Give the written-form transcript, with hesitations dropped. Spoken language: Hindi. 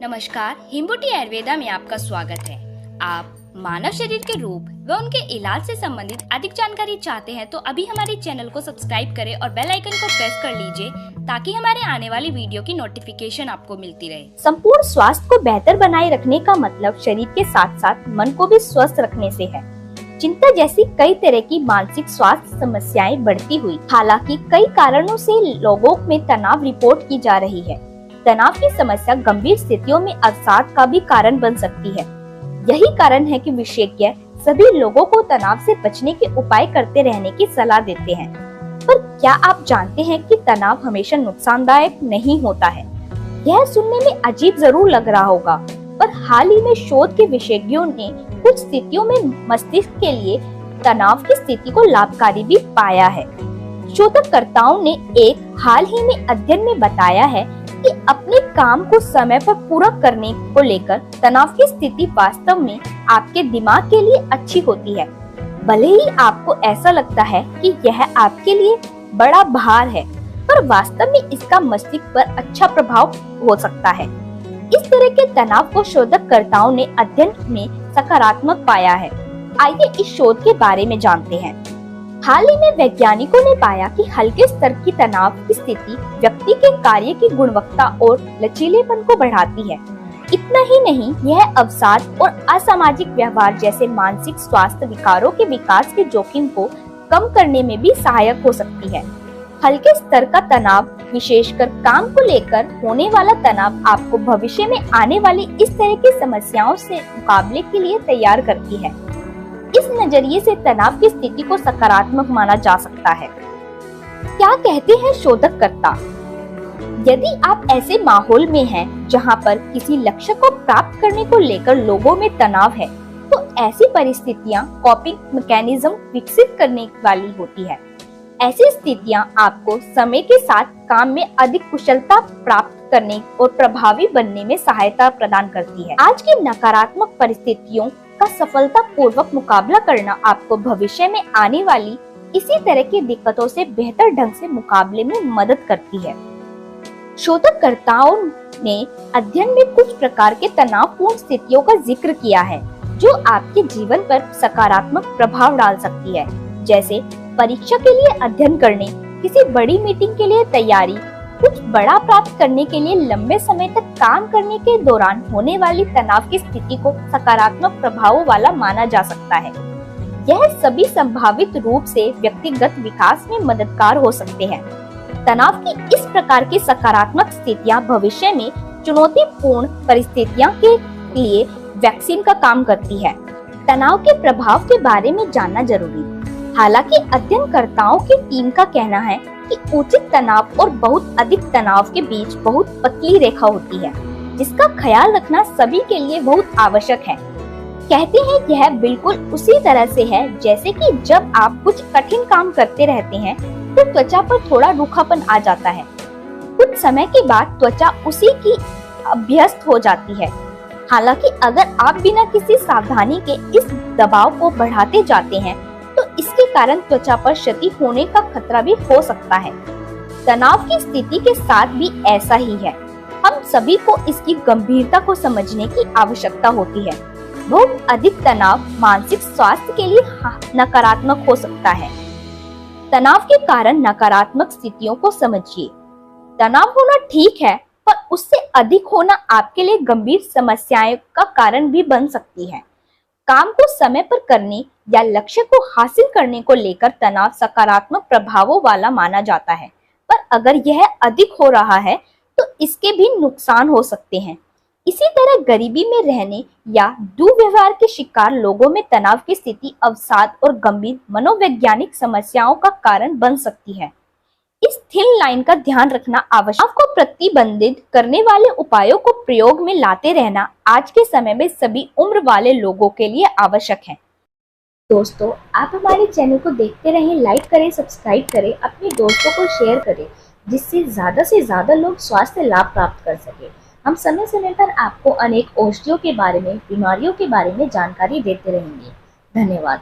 नमस्कार, हिम्बूटी आयुर्वेदा में आपका स्वागत है। आप मानव शरीर के रूप व उनके इलाज से संबंधित अधिक जानकारी चाहते हैं तो अभी हमारे चैनल को सब्सक्राइब करें और बेल आइकन को प्रेस कर लीजिए ताकि हमारे आने वाली वीडियो की नोटिफिकेशन आपको मिलती रहे। संपूर्ण स्वास्थ्य को बेहतर बनाए रखने का मतलब शरीर के साथ साथ मन को भी स्वस्थ रखने से है। चिंता जैसी कई तरह की मानसिक स्वास्थ्य समस्याएं बढ़ती हुई, हालांकि कई कारणों से लोगों में तनाव रिपोर्ट की जा रही है। तनाव की समस्या गंभीर स्थितियों में अवसाद का भी कारण बन सकती है। यही कारण है कि विशेषज्ञ सभी लोगों को तनाव से बचने के उपाय करते रहने की सलाह देते हैं। पर क्या आप जानते हैं कि तनाव हमेशा नुकसानदायक नहीं होता है? यह सुनने में अजीब जरूर लग रहा होगा, पर हाल ही में शोध के विशेषज्ञों ने कुछ स्थितियों में मस्तिष्क के लिए तनाव की स्थिति को लाभकारी भी पाया है। शोधकर्ताओं ने एक हाल ही में अध्ययन में बताया है कि अपने काम को समय पर पूरा करने को लेकर तनाव की स्थिति वास्तव में आपके दिमाग के लिए अच्छी होती है। भले ही आपको ऐसा लगता है कि यह आपके लिए बड़ा भार है, पर वास्तव में इसका मस्तिष्क पर अच्छा प्रभाव हो सकता है। इस तरह के तनाव को शोधकर्ताओं ने अध्ययन में सकारात्मक पाया है। आइए इस शोध के बारे में जानते हैं। हाल ही में वैज्ञानिकों ने पाया कि हल्के स्तर की तनाव की स्थिति व्यक्ति के कार्य की गुणवत्ता और लचीलेपन को बढ़ाती है। इतना ही नहीं, यह अवसाद और असामाजिक व्यवहार जैसे मानसिक स्वास्थ्य विकारों के विकास के जोखिम को कम करने में भी सहायक हो सकती है। हल्के स्तर का तनाव, विशेषकर काम को लेकर होने वाला तनाव, आपको भविष्य में आने वाली इस तरह की समस्याओं से मुकाबले के लिए तैयार करती है। इस नजरिए से तनाव की स्थिति को सकारात्मक माना जा सकता है। क्या कहते हैं शोधकर्ता? यदि आप ऐसे माहौल में हैं जहां पर किसी लक्ष्य को प्राप्त करने को लेकर लोगों में तनाव है, तो ऐसी परिस्थितियां कॉपिंग मैकेनिज्म विकसित करने वाली होती है। ऐसी स्थितियां आपको समय के साथ काम में अधिक कुशलता प्राप्त करने और प्रभावी बनने में सहायता प्रदान करती है। आज की नकारात्मक परिस्थितियों का सफलता पूर्वक मुकाबला करना आपको भविष्य में आने वाली इसी तरह की दिक्कतों से बेहतर ढंग से मुकाबले में मदद करती है। शोधकर्ताओं ने अध्ययन में कुछ प्रकार के तनावपूर्ण स्थितियों का जिक्र किया है जो आपके जीवन पर सकारात्मक प्रभाव डाल सकती है, जैसे परीक्षा के लिए अध्ययन करने, किसी बड़ी मीटिंग के लिए तैयारी, कुछ बड़ा प्राप्त करने के लिए लंबे समय तक काम करने के दौरान होने वाली तनाव की स्थिति को सकारात्मक प्रभावों वाला माना जा सकता है। यह सभी संभावित रूप से व्यक्तिगत विकास में मददगार हो सकते हैं। तनाव की इस प्रकार की सकारात्मक स्थितियां भविष्य में चुनौतीपूर्ण परिस्थितियों के लिए वैक्सीन का काम करती है। तनाव के प्रभाव के बारे में जानना जरूरी। हालांकि अध्ययनकर्ताओं की टीम का कहना है कि उचित तनाव और बहुत अधिक तनाव के बीच बहुत पतली रेखा होती है, जिसका ख्याल रखना सभी के लिए बहुत आवश्यक है। कहते हैं यह बिल्कुल उसी तरह से है जैसे कि जब आप कुछ कठिन काम करते रहते हैं तो त्वचा पर थोड़ा रूखापन आ जाता है। कुछ समय के बाद त्वचा उसी की अभ्यस्त हो जाती है। हालांकि अगर आप बिना किसी सावधानी के इस दबाव को बढ़ाते जाते हैं तो इसके कारण त्वचा पर क्षति होने का खतरा भी हो सकता है। तनाव की स्थिति के साथ भी ऐसा ही है। हम सभी को इसकी गंभीरता को समझने की आवश्यकता होती है। बहुत अधिक तनाव मानसिक स्वास्थ्य के लिए नकारात्मक हो सकता है। तनाव के कारण नकारात्मक स्थितियों को समझिए। तनाव होना ठीक है, पर उससे अधिक होना आपके लिए गंभीर समस्याएं का कारण भी बन सकती है। काम को समय पर करने या लक्ष्य को हासिल करने को लेकर तनाव सकारात्मक प्रभावों वाला माना जाता है, पर अगर यह अधिक हो रहा है तो इसके भी नुकसान हो सकते हैं। इसी तरह गरीबी में रहने या दुर्व्यवहार के शिकार लोगों में तनाव की स्थिति अवसाद और गंभीर मनोवैज्ञानिक समस्याओं का कारण बन सकती है। इस थिन लाइन का ध्यान रखना आवश्यक। आपको प्रतिबंधित करने वाले उपायों को प्रयोग में लाते रहना आज के समय में सभी उम्र वाले लोगों के लिए आवश्यक है। दोस्तों, आप हमारे चैनल को देखते रहें, लाइक करें, सब्सक्राइब करें, अपने दोस्तों को शेयर करें, जिससे से ज्यादा लोग स्वास्थ्य लाभ प्राप्त कर सके। हम समय समय पर आपको अनेक औषधियों के बारे में, बीमारियों के बारे में जानकारी देते रहेंगे। धन्यवाद।